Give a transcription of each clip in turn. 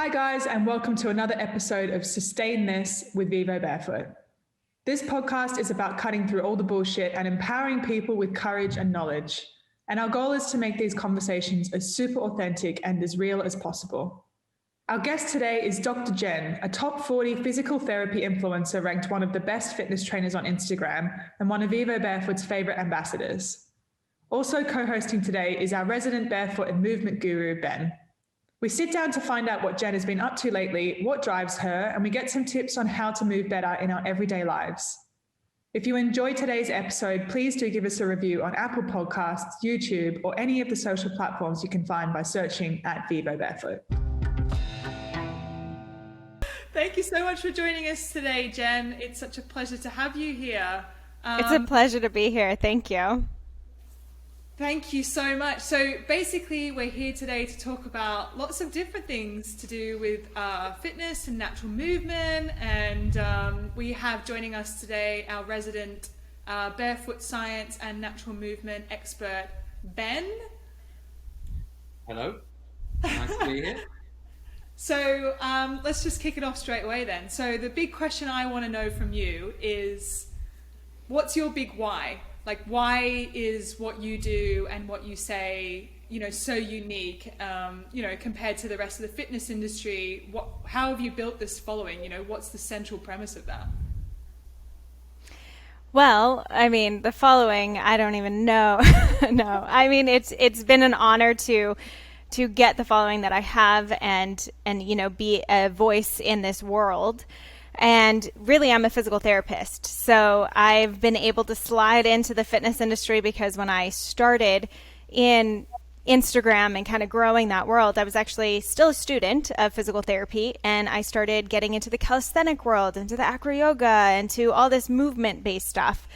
Hi guys, and welcome to another episode of Sustain This with Vivobarefoot. This podcast is about cutting through all the bullshit and empowering people with courage and knowledge. And our goal is to make these conversations as super authentic and as real as possible. Our guest today is Dr. Jen, a top 40 physical therapy influencer ranked one of the best fitness trainers on Instagram and one of Vivobarefoot's favorite ambassadors. Also co-hosting today is our resident barefoot and movement guru, Ben. We sit down to find out what Jen has been up to lately, what drives her, and we get some tips on how to move better in our everyday lives. If you enjoyed today's episode, please do give us a review on Apple Podcasts, YouTube, or any of the social platforms you can find by searching at Vivobarefoot. Thank you so much for joining us today, Jen. It's such a pleasure to have you here. It's a pleasure to be here. Thank you. Thank you so much. So basically, we're here today to talk about lots of different things to do with fitness and natural movement. And we have joining us today our resident barefoot science and natural movement expert, Ben. Hello. Nice to be here. So let's just kick it off straight away then. So the big question I want to know from you is, what's your big why? Like, why is what you do and what you say, so unique, compared to the rest of the fitness industry? How have you built this following? What's the central premise of that? Well, I mean, the following, I don't even know. No, I mean, it's been an honor to get the following that I have and be a voice in this world. And really, I'm a physical therapist. So I've been able to slide into the fitness industry because when I started in Instagram and kind of growing that world, I was actually still a student of physical therapy. And I started getting into the calisthenic world, into the acro yoga, into all this movement-based stuff.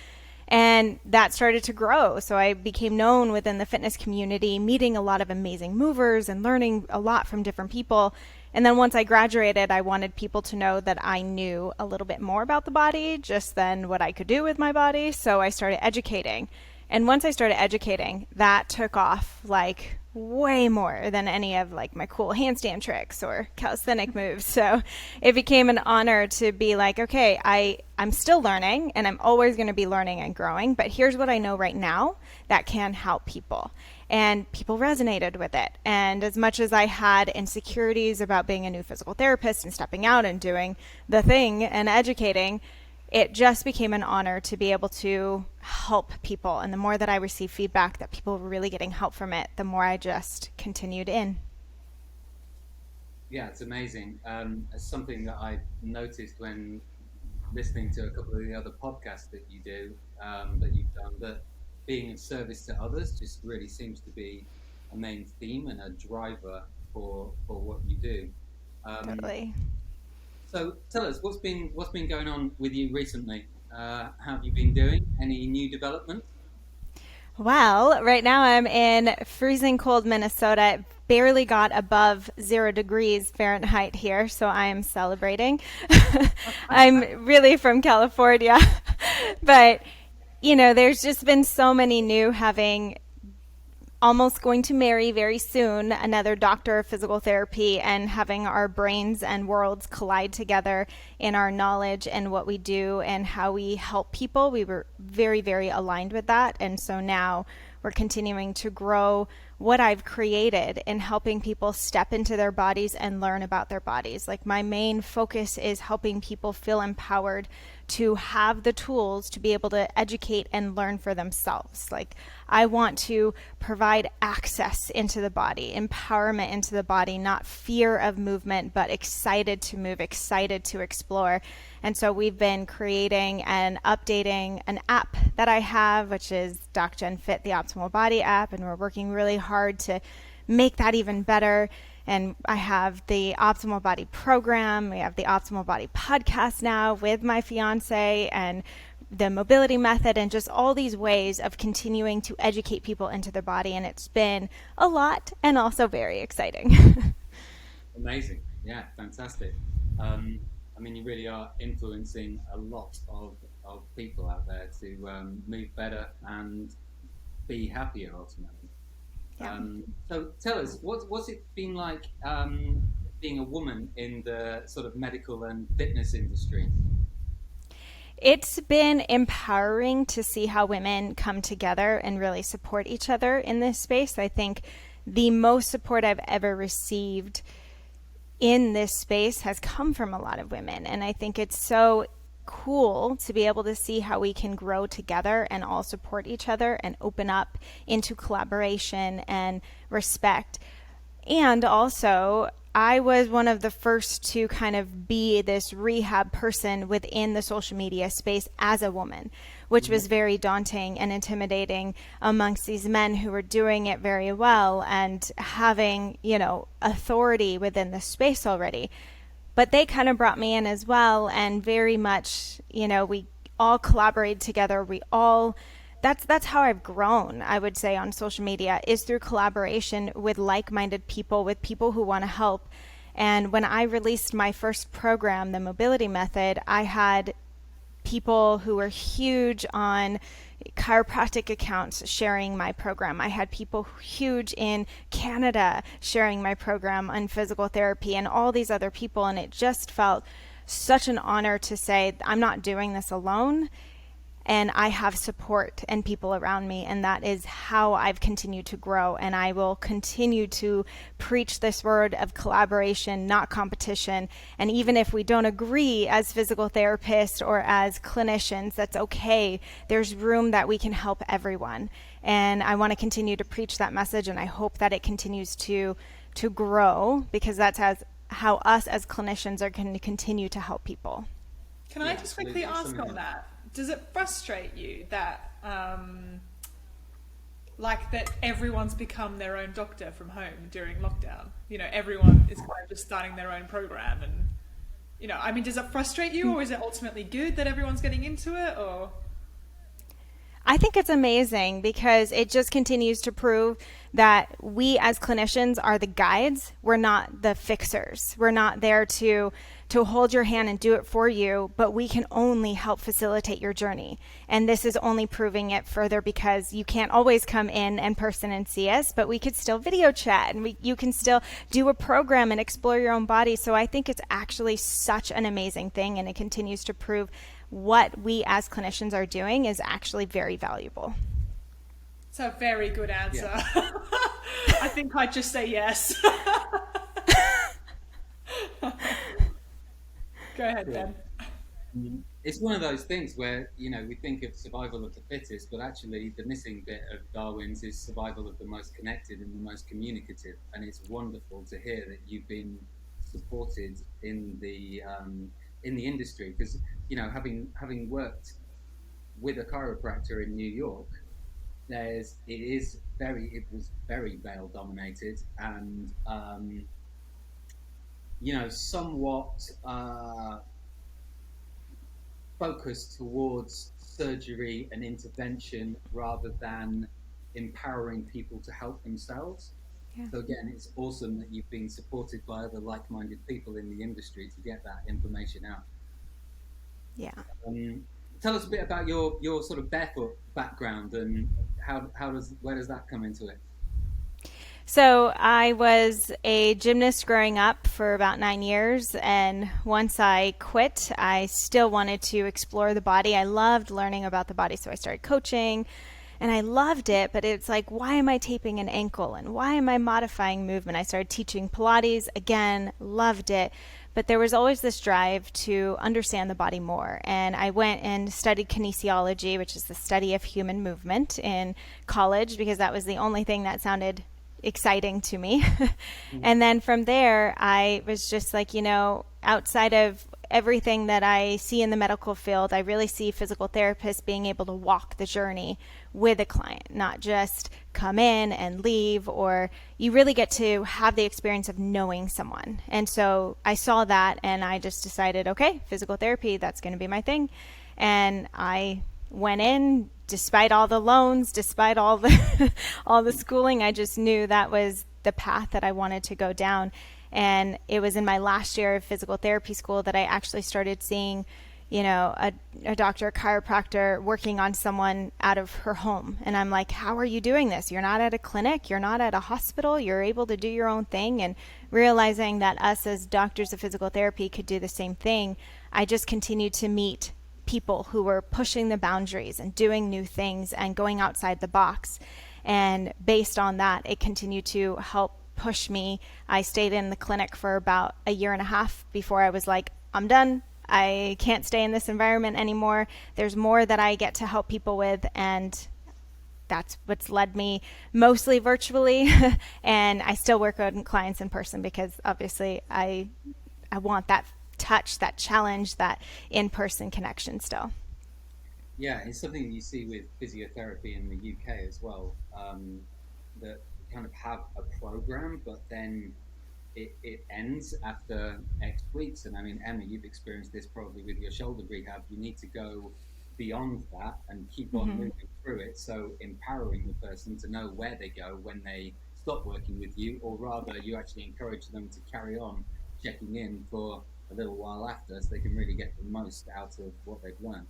And that started to grow. So I became known within the fitness community, meeting a lot of amazing movers and learning a lot from different people. And then once I graduated, I wanted people to know that I knew a little bit more about the body just than what I could do with my body. So I started educating. And once I started educating, that took off like way more than any of like my cool handstand tricks or calisthenic moves. So it became an honor to be like, okay, I'm still learning and I'm always going to be learning and growing, but here's what I know right now that can help people. And people resonated with it. And as much as I had insecurities about being a new physical therapist and stepping out and doing the thing and educating, it just became an honor to be able to help people. And the more that I received feedback that people were really getting help from it, the more I just continued in. Yeah, it's amazing. It's something that I noticed when listening to a couple of the other podcasts that you do, that you've done, that being of service to others just really seems to be a main theme and a driver for what you do. Totally. So tell us, what's been going on with you recently? How have you been doing? Any new developments? Well, right now I'm in freezing cold Minnesota. It barely got above 0 degrees Fahrenheit here, so I am celebrating. I'm really from California, but there's just been so many new, having almost going to marry very soon another doctor of physical therapy, and having our brains and worlds collide together in our knowledge and what we do and how we help people. We were very, very aligned with that. And so now we're continuing to grow what I've created in helping people step into their bodies and learn about their bodies. Like, my main focus is helping people feel empowered to have the tools to be able to educate and learn for themselves. Like, I want to provide access into the body, empowerment into the body, not fear of movement, but excited to move, excited to explore. And so we've been creating and updating an app that I have, which is Doc Gen Fit, the Optimal Body app, and we're working really hard to make that even better. And I have the Optimal Body program. We have the Optimal Body podcast now with my fiance, and the mobility method, and just all these ways of continuing to educate people into their body. And it's been a lot and also very exciting. Amazing. Yeah, fantastic. You really are influencing a lot of people out there to move better and be happier ultimately. Yeah. So tell us, what's it been like being a woman in the sort of medical and fitness industry? It's been empowering to see how women come together and really support each other in this space. I think the most support I've ever received in this space has come from a lot of women. And I think it's so cool to be able to see how we can grow together and all support each other and open up into collaboration and respect. And also, I was one of the first to kind of be this rehab person within the social media space as a woman, which was very daunting and intimidating amongst these men who were doing it very well and having, authority within the space already. But they kind of brought me in as well, and very much, we all collaborated together. That's how I've grown, I would say, on social media, is through collaboration with like-minded people, with people who want to help. And when I released my first program, the Mobility Method, I had people who were huge on chiropractic accounts sharing my program. I had people huge in Canada sharing my program on physical therapy, and all these other people. And it just felt such an honor to say, I'm not doing this alone. And I have support and people around me, and that is how I've continued to grow. And I will continue to preach this word of collaboration, not competition. And even if we don't agree as physical therapists or as clinicians, that's okay. There's room that we can help everyone. And I want to continue to preach that message, and I hope that it continues to grow, because that's how us as clinicians are going to continue to help people. Can I just quickly ask on that? Does it frustrate you that, that everyone's become their own doctor from home during lockdown? Everyone is kind of just starting their own program, and does it frustrate you, or is it ultimately good that everyone's getting into it? Or I think it's amazing, because it just continues to prove that we as clinicians are the guides. We're not the fixers. We're not there to hold your hand and do it for you, but we can only help facilitate your journey. And this is only proving it further, because you can't always come in person and see us, but we could still video chat, and you can still do a program and explore your own body. So I think it's actually such an amazing thing, and it continues to prove what we as clinicians are doing is actually very valuable. It's a very good answer. Yeah. I think I'd just say yes. Go ahead, Ben. It's one of those things where, we think of survival of the fittest, but actually the missing bit of Darwin's is survival of the most connected and the most communicative. And it's wonderful to hear that you've been supported in the industry, because, having worked with a chiropractor in New York, it was very male dominated, and somewhat focused towards surgery and intervention rather than empowering people to help themselves. Yeah. So again, it's awesome that you've been supported by other like-minded people in the industry to get that information out. Yeah. Tell us a bit about your sort of barefoot background, and where does that come into it? So I was a gymnast growing up for about 9 years, and once I quit, I still wanted to explore the body. I loved learning about the body, so I started coaching, and I loved it, but it's like, why am I taping an ankle, and why am I modifying movement? I started teaching Pilates, again, loved it, but there was always this drive to understand the body more. And I went and studied kinesiology, which is the study of human movement, in college, because that was the only thing that sounded exciting to me. And then from there, I was just like, outside of everything that I see in the medical field, I really see physical therapists being able to walk the journey with a client, not just come in and leave, or you really get to have the experience of knowing someone. And so I saw that, and I just decided, okay, physical therapy, that's going to be my thing. And I went in, despite all the loans, despite all the schooling, I just knew that was the path that I wanted to go down. And it was in my last year of physical therapy school that I actually started seeing, a doctor, a chiropractor working on someone out of her home. And I'm like, how are you doing this? You're not at a clinic. You're not at a hospital. You're able to do your own thing. And realizing that us as doctors of physical therapy could do the same thing, I just continued to meet people who were pushing the boundaries and doing new things and going outside the box. And based on that, it continued to help push me. I stayed in the clinic for about a year and a half before I was like, I'm done. I can't stay in this environment anymore. There's more that I get to help people with, and that's what's led me mostly virtually. And I still work with clients in person because obviously I want that touch, that challenge, that in-person connection still. Yeah, it's something you see with physiotherapy in the UK as well, that you kind of have a program, but then it ends after X weeks. And I mean, Emma, you've experienced this probably with your shoulder rehab. You need to go beyond that and keep on moving through it. So empowering the person to know where they go when they stop working with you, or rather you actually encourage them to carry on checking in for a little while after, so they can really get the most out of what they've learned.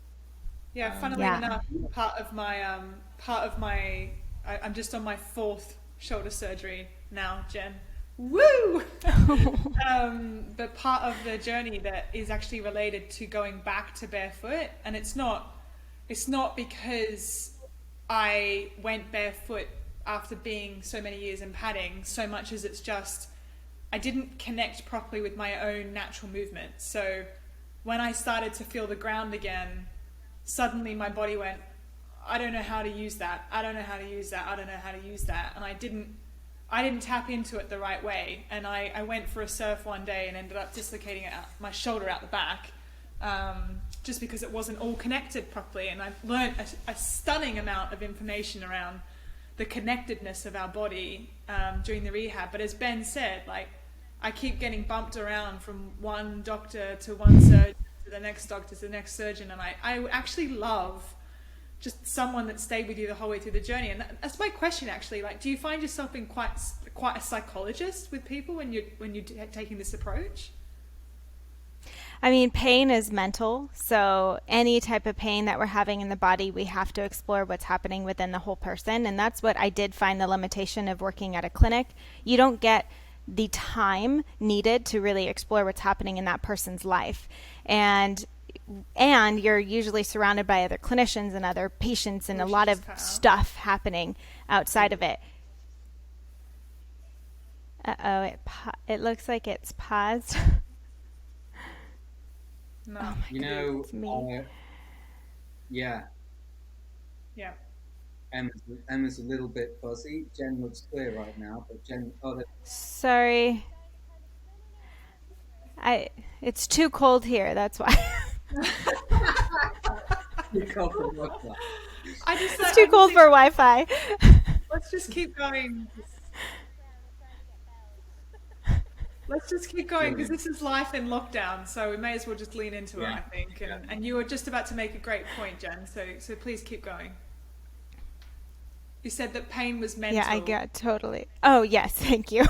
Yeah, funnily enough, part of my, I'm just on my 4th shoulder surgery now, Jen. Woo! But part of the journey that is actually related to going back to barefoot, and it's not because I went barefoot after being so many years in padding, so much as it's just I didn't connect properly with my own natural movement. So when I started to feel the ground again, suddenly my body went, I don't know how to use that. I don't know how to use that. I don't know how to use that. And I didn't tap into it the right way. And I went for a surf one day and ended up dislocating my shoulder out the back, just because it wasn't all connected properly. And I learned a stunning amount of information around the connectedness of our body during the rehab. But as Ben said, like, I keep getting bumped around from one doctor to one surgeon to the next doctor to the next surgeon, and I actually love just someone that stayed with you the whole way through the journey. And that's my question, actually. Like, do you find yourself being quite a psychologist with people when you're taking this approach? I mean, pain is mental, so any type of pain that we're having in the body, we have to explore what's happening within the whole person. And that's what I did find the limitation of working at a clinic. You don't get the time needed to really explore what's happening in that person's life. And you're usually surrounded by other clinicians and other patients and a lot of stuff happening outside of it. Uh-oh, it looks like it's paused. No. Oh my God, it's me. Yeah. Yeah. Emma's a little bit fuzzy. Jen looks clear right now, but Jen... Sorry. It's too cold here, that's why. It's too cold for Wi-Fi. Let's just keep going. Let's just keep going, because this is life in lockdown, so we may as well just lean into it, I think. And you were just about to make a great point, Jen, so please keep going. You said that pain was mental. Yeah, I get totally. Oh, yes, thank you.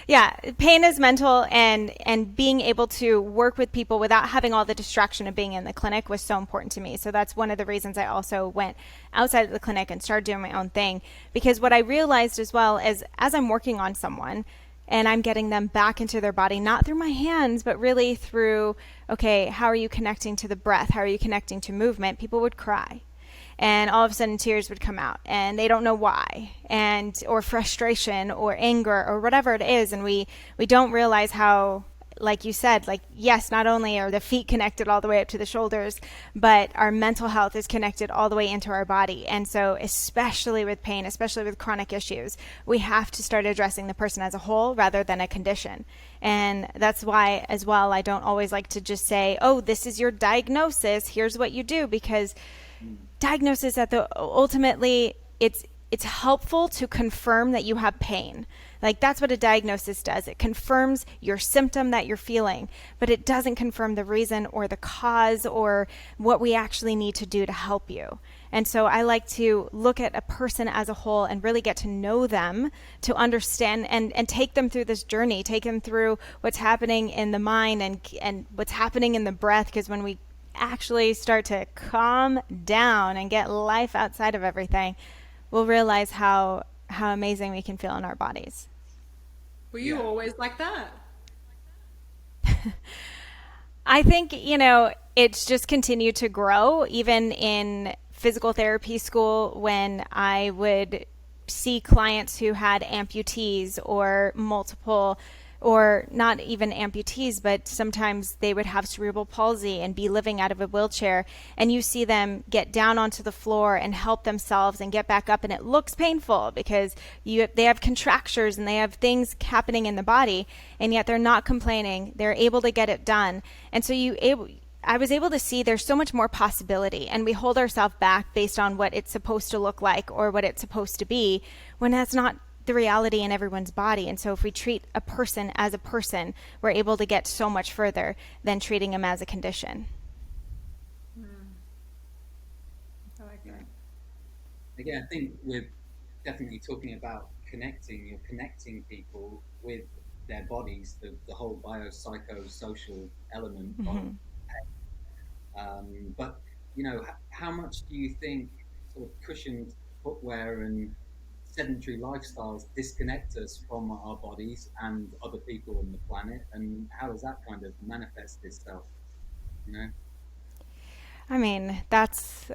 Yeah, pain is mental, and being able to work with people without having all the distraction of being in the clinic was so important to me. So that's one of the reasons I also went outside of the clinic and started doing my own thing, because what I realized as well is as I'm working on someone and I'm getting them back into their body, not through my hands, but really through, okay, how are you connecting to the breath? How are you connecting to movement? People would cry. And all of a sudden tears would come out and they don't know why, or frustration or anger or whatever it is. And we don't realize how, like you said, like, yes, not only are the feet connected all the way up to the shoulders, but our mental health is connected all the way into our body. And so especially with pain, especially with chronic issues, we have to start addressing the person as a whole rather than a condition. And that's why as well, I don't always like to just say, oh, this is your diagnosis, here's what you do, because diagnosis ultimately it's helpful to confirm that you have pain. Like, that's what a diagnosis does. It confirms your symptom that you're feeling, but it doesn't confirm the reason or the cause or what we actually need to do to help you. And so I like to look at a person as a whole and really get to know them, to understand and take them through this journey, take them through what's happening in the mind and what's happening in the breath. Because when we actually start to calm down and get life outside of everything, we'll realize how amazing we can feel in our bodies. Were you always like that? I think, it's just continued to grow. Even in physical therapy school, when I would see clients who had amputees or multiple, or not even amputees, but sometimes they would have cerebral palsy and be living out of a wheelchair. And you see them get down onto the floor and help themselves and get back up. And it looks painful because they have contractures and they have things happening in the body, and yet they're not complaining. They're able to get it done. And so I was able to see there's so much more possibility, and we hold ourselves back based on what it's supposed to look like or what it's supposed to be, when that's not the reality in everyone's body. And so if we treat a person as a person, we're able to get so much further than treating them as a condition. I like that. Again, I think we're definitely talking about you're connecting people with their bodies, the whole biopsychosocial element of but how much do you think sort of cushioned footwear and sedentary lifestyles disconnect us from our bodies and other people on the planet, and how does that kind of manifest itself? I mean, that's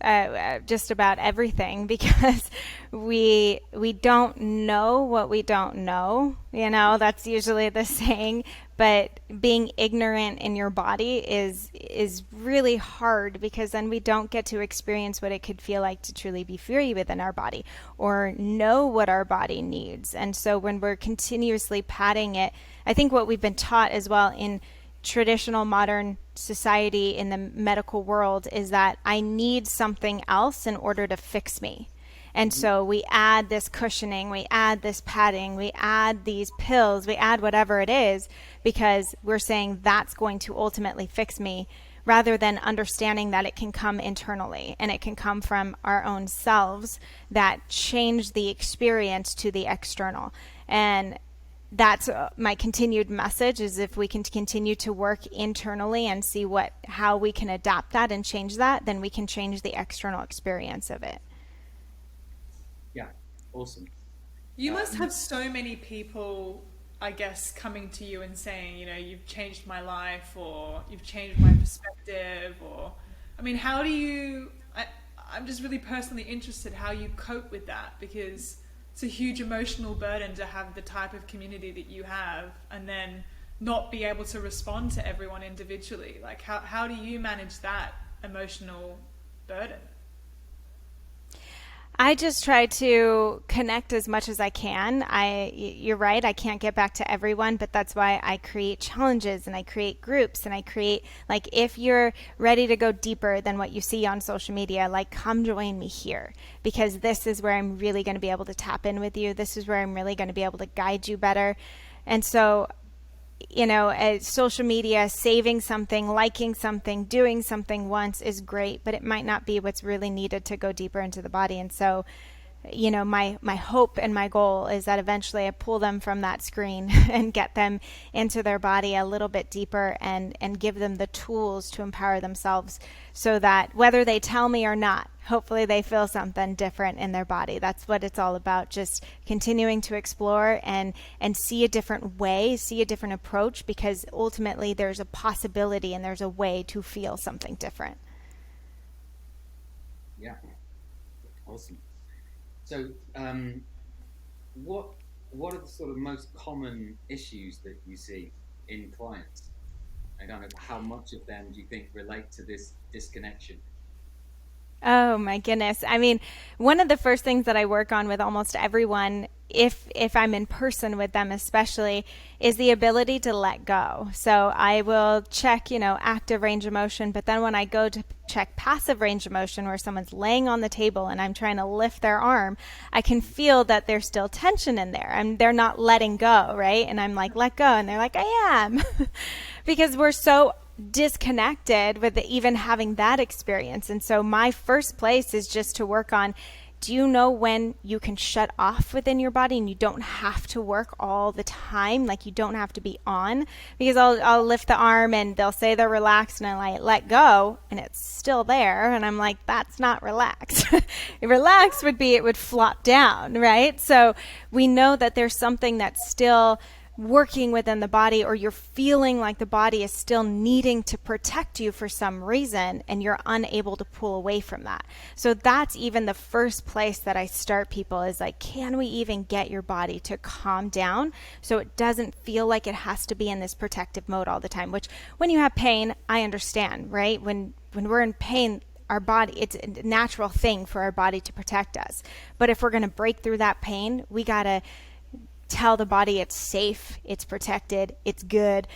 just about everything, because we don't know what we don't know. That's usually the saying. But being ignorant in your body is really hard, because then we don't get to experience what it could feel like to truly be free within our body or know what our body needs. And so when we're continuously padding it, I think what we've been taught as well in traditional modern society in the medical world is that I need something else in order to fix me. And so we add this cushioning, we add this padding, we add these pills, we add whatever it is, because we're saying that's going to ultimately fix me, rather than understanding that it can come internally and it can come from our own selves that change the experience to the external. And that's my continued message, is if we can continue to work internally and see how we can adapt that and change that, then we can change the external experience of it. Yeah, awesome. You must have so many people, I guess, coming to you and saying, you've changed my life, or you've changed my perspective, or, I mean, how do you, I'm just really personally interested how you cope with that, because it's a huge emotional burden to have the type of community that you have and then not be able to respond to everyone individually. Like, how do you manage that emotional burden? I just try to connect as much as I can. You're right, I can't get back to everyone, but that's why I create challenges and I create groups and I create, like, if you're ready to go deeper than what you see on social media, like, come join me here, because this is where I'm really going to be able to tap in with you. This is where I'm really going to be able to guide you better. And so, social media, saving something, liking something, doing something once is great, but it might not be what's really needed to go deeper into the body. And so, my hope and my goal is that eventually I pull them from that screen and get them into their body a little bit deeper and give them the tools to empower themselves, so that whether they tell me or not, hopefully they feel something different in their body. That's what it's all about, just continuing to explore and see a different way, see a different approach, because ultimately there's a possibility and there's a way to feel something different. Yeah, awesome. So, what are the sort of most common issues that you see in clients? And kind of how much of them do you think relate to this disconnection? Oh my goodness. I mean, one of the first things that I work on with almost everyone, if I'm in person with them especially, is the ability to let go. So I will check, active range of motion, but then when I go to check passive range of motion, where someone's laying on the table and I'm trying to lift their arm, I can feel that there's still tension in there and they're not letting go, right? And I'm like, let go. And they're like, I am. Because we're so disconnected with even having that experience. And so my first place is just to work on do you know when you can shut off within your body and you don't have to work all the time? Like, you don't have to be on, because I'll lift the arm and they'll say they're relaxed and I let go and it's still there. And I'm like, that's not relaxed. Relaxed would be, it would flop down, right? So we know that there's something that's still working within the body, or you're feeling like the body is still needing to protect you for some reason, and you're unable to pull away from that. So that's even the first place that I start people, is like, can we even get your body to calm down so it doesn't feel like it has to be in this protective mode all the time? Which, when you have pain, I understand, right? When we're in pain, our body, it's a natural thing for our body to protect us. But if we're going to break through that pain, we got to tell the body it's safe, it's protected, it's good,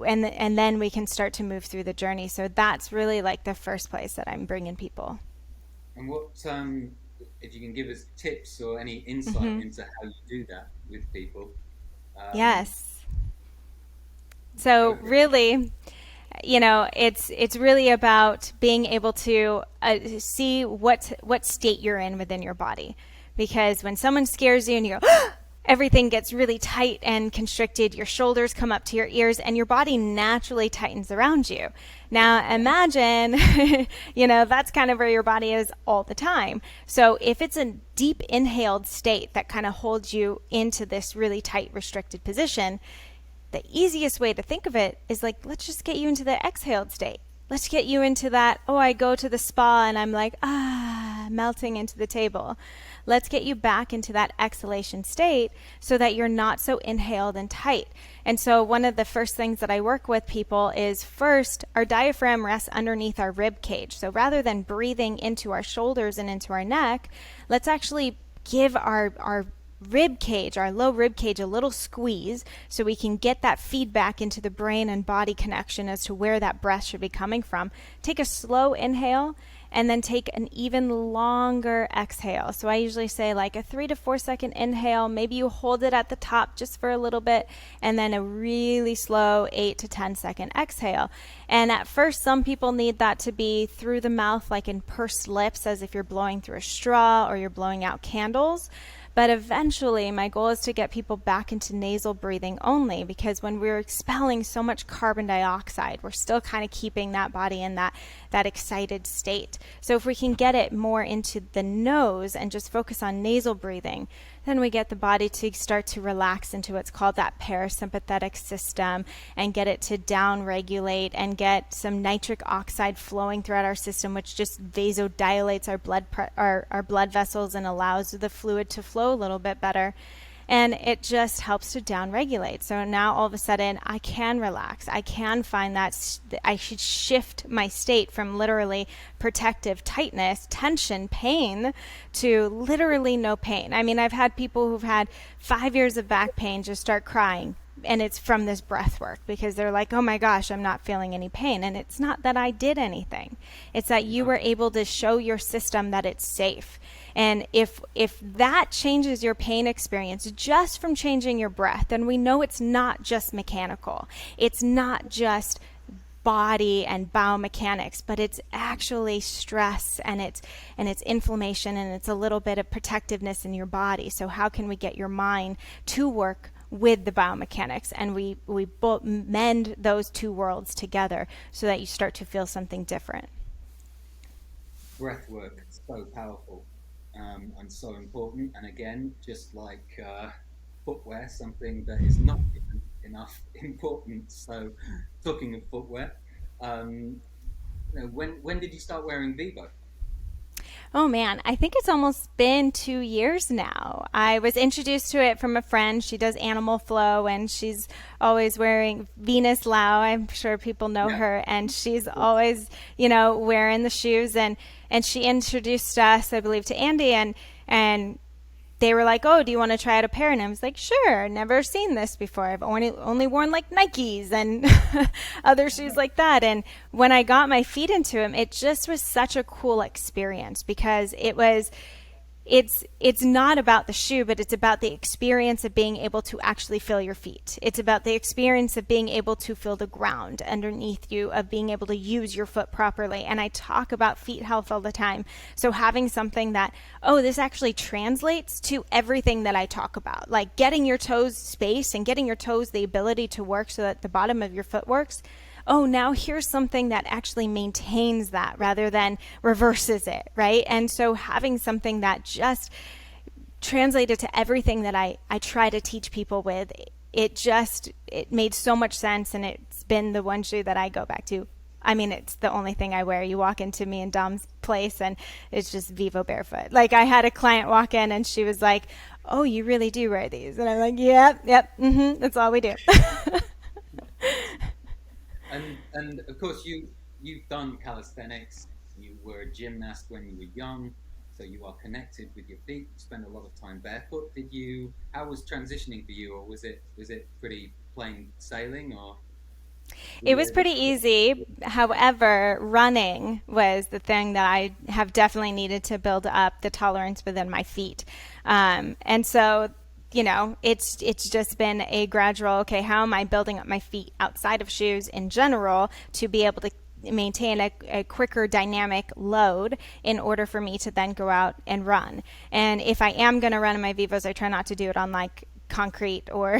and then we can start to move through the journey. So that's really like the first place that I'm bringing people. And what, if you can give us tips or any insight into how you do that with people? Yes. So really, it's really about being able to see what state you're in within your body. Because when someone scares you and you go, everything gets really tight and constricted, your shoulders come up to your ears, and your body naturally tightens around you. Now imagine, that's kind of where your body is all the time. So if it's a deep inhaled state that kind of holds you into this really tight, restricted position, the easiest way to think of it is like, let's just get you into the exhaled state. Let's get you into that, I go to the spa and I'm like, melting into the table. Let's get you back into that exhalation state so that you're not so inhaled and tight. And so one of the first things that I work with people is, first, our diaphragm rests underneath our rib cage. So rather than breathing into our shoulders and into our neck, let's actually give our rib cage, our low rib cage, a little squeeze so we can get that feedback into the brain and body connection as to where that breath should be coming from. Take a slow inhale and then take an even longer exhale. So I usually say like a 3 to 4 second inhale. Maybe you hold it at the top just for a little bit, and then a really slow 8 to 10 second exhale. And at first, some people need that to be through the mouth, like in pursed lips, as if you're blowing through a straw or you're blowing out candles. But eventually, my goal is to get people back into nasal breathing only, because when we're expelling so much carbon dioxide, we're still kind of keeping that body in that excited state. So if we can get it more into the nose and just focus on nasal breathing, then we get the body to start to relax into what's called that parasympathetic system, and get it to down-regulate and get some nitric oxide flowing throughout our system, which just vasodilates our blood vessels and allows the fluid to flow a little bit better. And it just helps to down-regulate. So now all of a sudden I can relax. I can find that I should shift my state from literally protective tightness, tension, pain, to literally no pain. I mean, I've had people who've had 5 years of back pain just start crying. And it's from this breath work, because they're like, oh my gosh, I'm not feeling any pain. And it's not that I did anything. It's that you were able to show your system that it's safe. And if that changes your pain experience just from changing your breath, then we know it's not just mechanical. It's not just body and biomechanics, but it's actually stress, and it's inflammation, and it's a little bit of protectiveness in your body. So how can we get your mind to work with the biomechanics, and we both mend those two worlds together so that you start to feel something different? Breath work is so powerful and so important, and again, just like footwear, something that is not given enough importance. So talking of footwear, when did you start wearing Vivo? Oh man, I think it's almost been 2 years now. I was introduced to it from a friend. She does Animal Flow, and she's always wearing Venus Lau. I'm sure people know her, and she's always, wearing the shoes. And she introduced us, I believe, to Andy, and they were like, oh, do you want to try out a pair? And I was like, sure, never seen this before. I've only worn like Nikes and other shoes like that. And when I got my feet into them, it just was such a cool experience, because it was it's not about the shoe, but it's about the experience of being able to actually feel your feet. It's about the experience of being able to feel the ground underneath you, of being able to use your foot properly. And I talk about feet health all the time. So having something that, oh, this actually translates to everything that I talk about, like getting your toes space and getting your toes the ability to work so that the bottom of your foot works. Oh, now here's something that actually maintains that rather than reverses it, right? And so having something that just translated to everything that I try to teach people with, it made so much sense, and it's been the one shoe that I go back to. I mean, it's the only thing I wear. You walk into me and Dom's place and it's just Vivobarefoot. Like, I had a client walk in and she was like, oh, you really do wear these? And I'm like, yep, that's all we do. And of course you've done calisthenics. You were a gymnast when you were young, so you are connected with your feet. You spend a lot of time barefoot. How was transitioning for you, or was it pretty plain sailing, or It was pretty easy. However, running was the thing that I have definitely needed to build up the tolerance within my feet. And so, it's just been a gradual, okay, how am I building up my feet outside of shoes in general to be able to maintain a quicker dynamic load in order for me to then go out and run. And if I am going to run in my Vivos, I try not to do it on like concrete or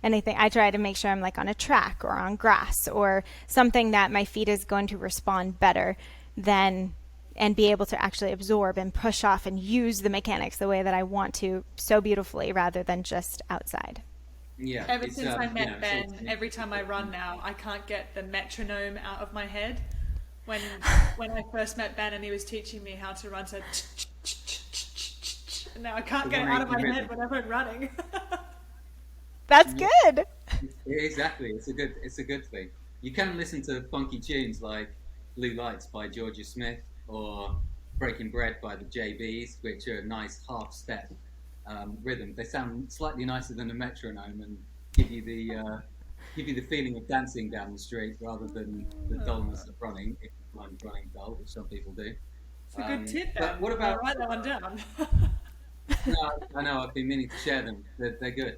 anything. I try to make sure I'm like on a track or on grass or something that my feet is going to respond better than, and be able to actually absorb and push off and use the mechanics the way that I want to so beautifully rather than just outside. Yeah. Ever since I met Ben, every time I run now, I can't get the metronome out of my head. When I first met Ben and he was teaching me how to run, so now I can't get it out of my head whenever I'm running. That's good. Exactly. It's a good thing. You can listen to funky tunes like Blue Lights by Georgia Smith or Breaking Bread by the JBs, which are a nice half step rhythm. They sound slightly nicer than a metronome and give you the feeling of dancing down the street rather than the dullness of running, if you find running dull, which some people do. It's a good tip. But what about? I'll write that one down. No, I know. I've been meaning to share them. They're good.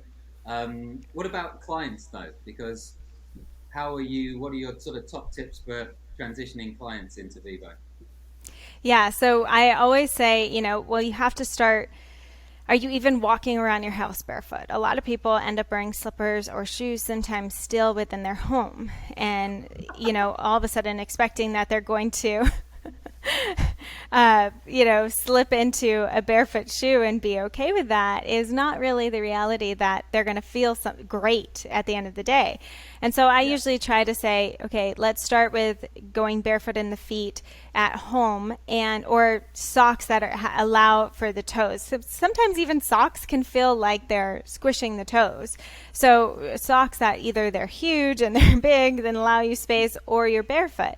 What about clients though? Because what are your sort of top tips for transitioning clients into Vivo? Yeah, so I always say, well, you have to start. Are you even walking around your house barefoot? A lot of people end up wearing slippers or shoes sometimes still within their home. And, all of a sudden expecting that they're going to, slip into a barefoot shoe and be okay with that is not really the reality that they're going to feel great at the end of the day. And so I usually try to say, okay, let's start with going barefoot in the feet at home or socks that allow for the toes. So sometimes even socks can feel like they're squishing the toes. So socks that either they're huge and they're big, then allow you space, or you're barefoot.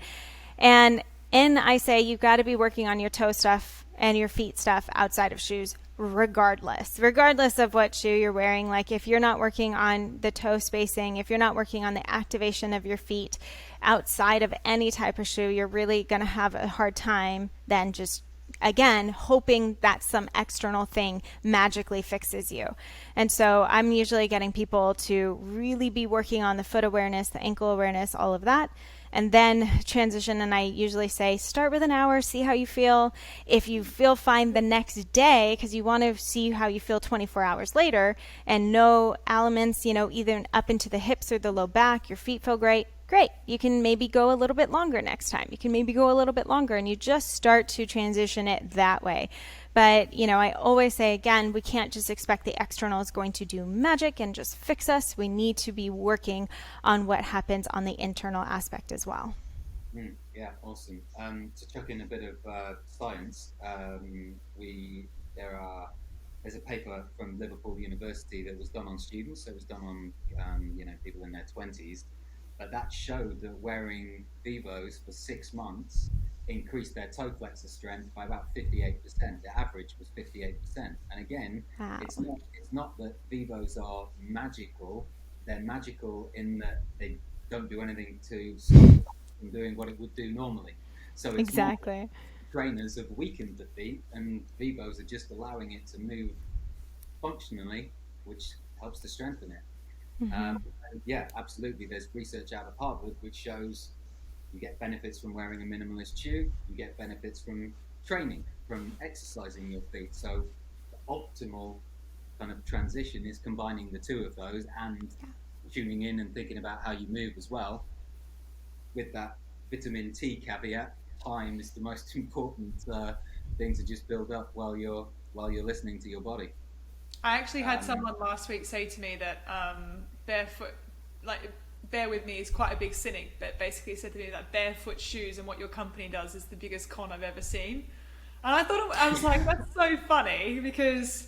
And I say you've got to be working on your toe stuff and your feet stuff outside of shoes regardless of what shoe you're wearing. Like if you're not working on the toe spacing, if you're not working on the activation of your feet outside of any type of shoe, you're really going to have a hard time then just again hoping that some external thing magically fixes you. And so I'm usually getting people to really be working on the foot awareness, the ankle awareness, all of that, and then transition. And I usually say start with an hour, see how you feel. If you feel fine the next day, because you want to see how you feel 24 hours later, and no ailments, either up into the hips or the low back, your feet feel great, you can maybe go a little bit longer next time. You can maybe go a little bit longer, and you just start to transition it that way. But, I always say, again, we can't just expect the external is going to do magic and just fix us. We need to be working on what happens on the internal aspect as well. Yeah, awesome. To chuck in a bit of science, there's a paper from Liverpool University that was done on students. So it was done on people in their 20s. But that showed that wearing Vivos for 6 months increased their toe flexor strength by about 58%. The average was 58%. And again, wow. It's not that Vivos are magical. They're magical in that they don't do anything to stop from doing what it would do normally. So it's exactly. trainers have weakened the feet, and Vivos are just allowing it to move functionally, which helps to strengthen it. Yeah, absolutely. There's research out of Harvard which shows you get benefits from wearing a minimalist shoe, you get benefits from training, from exercising your feet. So the optimal kind of transition is combining the two of those and tuning in and thinking about how you move as well, with that vitamin T caveat. Time is the most important thing to just build up while you're listening to your body. I actually had someone last week say to me that barefoot, like bear with me, is quite a big cynic, but basically said to me that barefoot shoes and what your company does is the biggest con I've ever seen. And I was like, that's so funny, because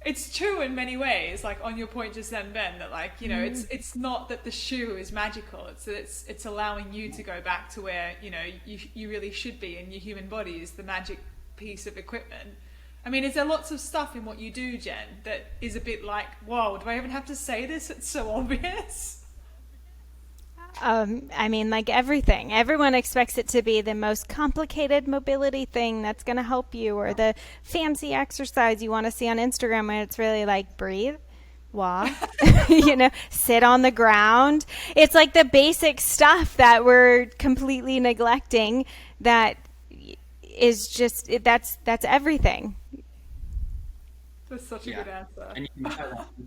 it's true in many ways, like on your point just then, Ben, that like, you know, it's not that the shoe is magical, it's that it's allowing you to go back to where, you know, you really should be, and your human body is the magic piece of equipment. I mean, is there lots of stuff in what you do, Jen, that is a bit like, whoa, do I even have to say this? It's so obvious. I mean, like everything. Everyone expects it to be the most complicated mobility thing that's going to help you, or the fancy exercise you want to see on Instagram, when it's really like breathe, walk, you know, sit on the ground. It's like the basic stuff that we're completely neglecting that is just, that's everything. That's such a good answer. And you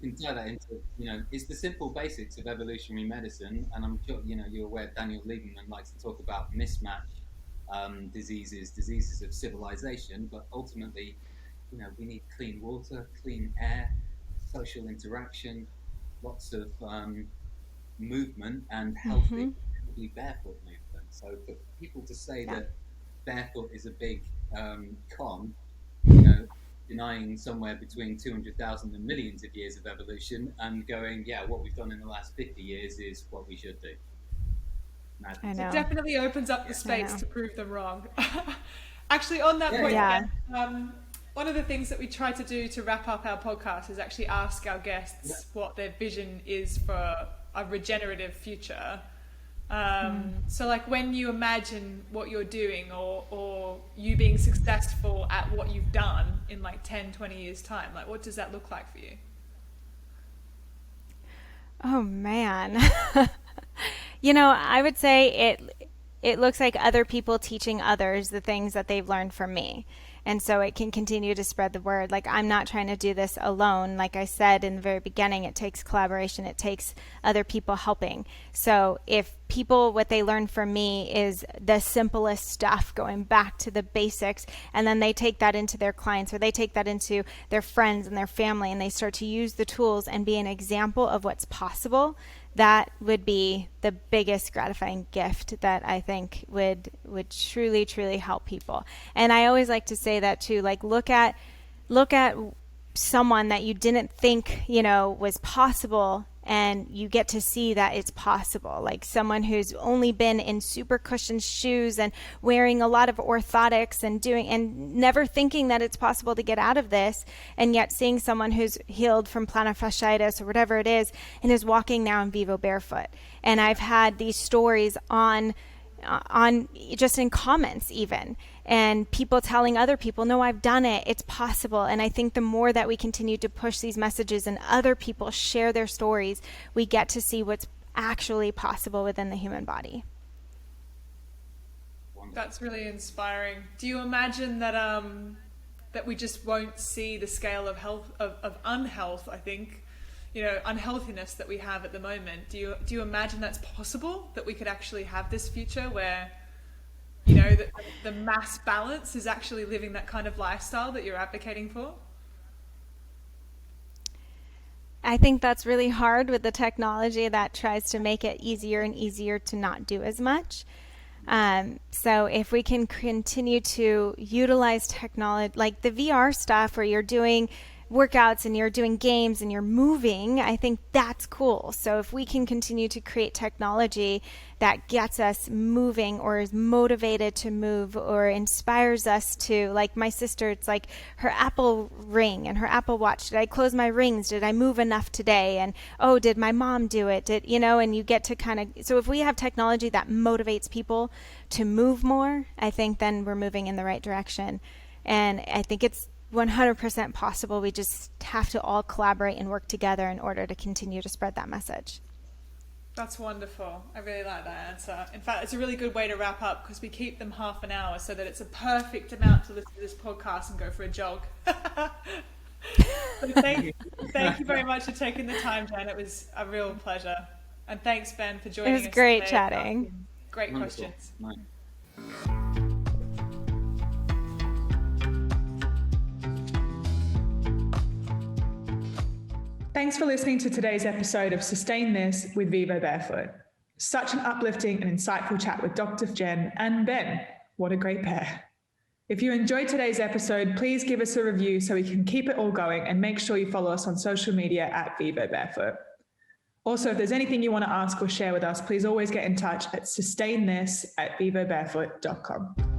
can tie that into, you know, it's the simple basics of evolutionary medicine. And I'm sure, you know, you're aware Daniel Lieberman likes to talk about mismatch diseases of civilization. But ultimately, you know, we need clean water, clean air, social interaction, lots of movement, and healthy, barefoot movement. So for people to say that barefoot is a big con, you know, denying somewhere between 200,000 and millions of years of evolution, and going, yeah, what we've done in the last 50 years is what we should do. I know. It definitely opens up the space to prove them wrong. Actually, on that point, again, one of the things that we try to do to wrap up our podcast is actually ask our guests what their vision is for a regenerative future. So like when you imagine what you're doing, or you being successful at what you've done in like 10, 20 years time, like what does that look like for you? Oh man. You know, I would say it looks like other people teaching others the things that they've learned from me. And so it can continue to spread the word. Like, I'm not trying to do this alone. Like I said in the very beginning, it takes collaboration. It takes other people helping. So if people, what they learn from me is the simplest stuff, going back to the basics, and then they take that into their clients, or they take that into their friends and their family, and they start to use the tools and be an example of what's possible, that would be the biggest gratifying gift that I think would truly, truly help people. And I always like to say that too, like look at someone that you didn't think, you know, was possible, and you get to see that it's possible. Like someone who's only been in super cushioned shoes and wearing a lot of orthotics and never thinking that it's possible to get out of this, and yet seeing someone who's healed from plantar fasciitis or whatever it is and is walking now in Vivobarefoot. And I've had these stories on just in comments even, and people telling other people, no, I've done it, it's possible. And I think the more that we continue to push these messages and other people share their stories, we get to see what's actually possible within the human body. That's really inspiring. Do you imagine that that we just won't see the scale of health of unhealth, I think, you know, unhealthiness that we have at the moment? Do you imagine that's possible, that we could actually have this future where, you know, the mass balance is actually living that kind of lifestyle that you're advocating for? I think that's really hard with the technology that tries to make it easier and easier to not do as much. So if we can continue to utilize technology, like the VR stuff where you're doing workouts and you're doing games and you're moving, I think that's cool. So if we can continue to create technology that gets us moving or is motivated to move or inspires us to, like my sister, it's like her Apple Ring and her Apple Watch. Did I close my rings? Did I move enough today? And oh, did my mom do it? And you get to kind of, so if we have technology that motivates people to move more, I think then we're moving in the right direction. And I think it's 100% possible. We just have to all collaborate and work together in order to continue to spread that message. That's wonderful. I really like that answer. In fact, it's a really good way to wrap up because we keep them half an hour so that it's a perfect amount to listen to this podcast and go for a jog. So thank you very much for taking the time, Jen. It was a real pleasure. And thanks, Ben, for joining us. It was great chatting. Great Wonderful. questions. Thanks for listening to today's episode of Sustain This with Vivobarefoot. Such an uplifting and insightful chat with Dr. Jen and Ben. What a great pair. If you enjoyed today's episode, please give us a review so we can keep it all going, and make sure you follow us on social media at Vivobarefoot. Also, if there's anything you want to ask or share with us, please always get in touch at sustainthis@vivobarefoot.com.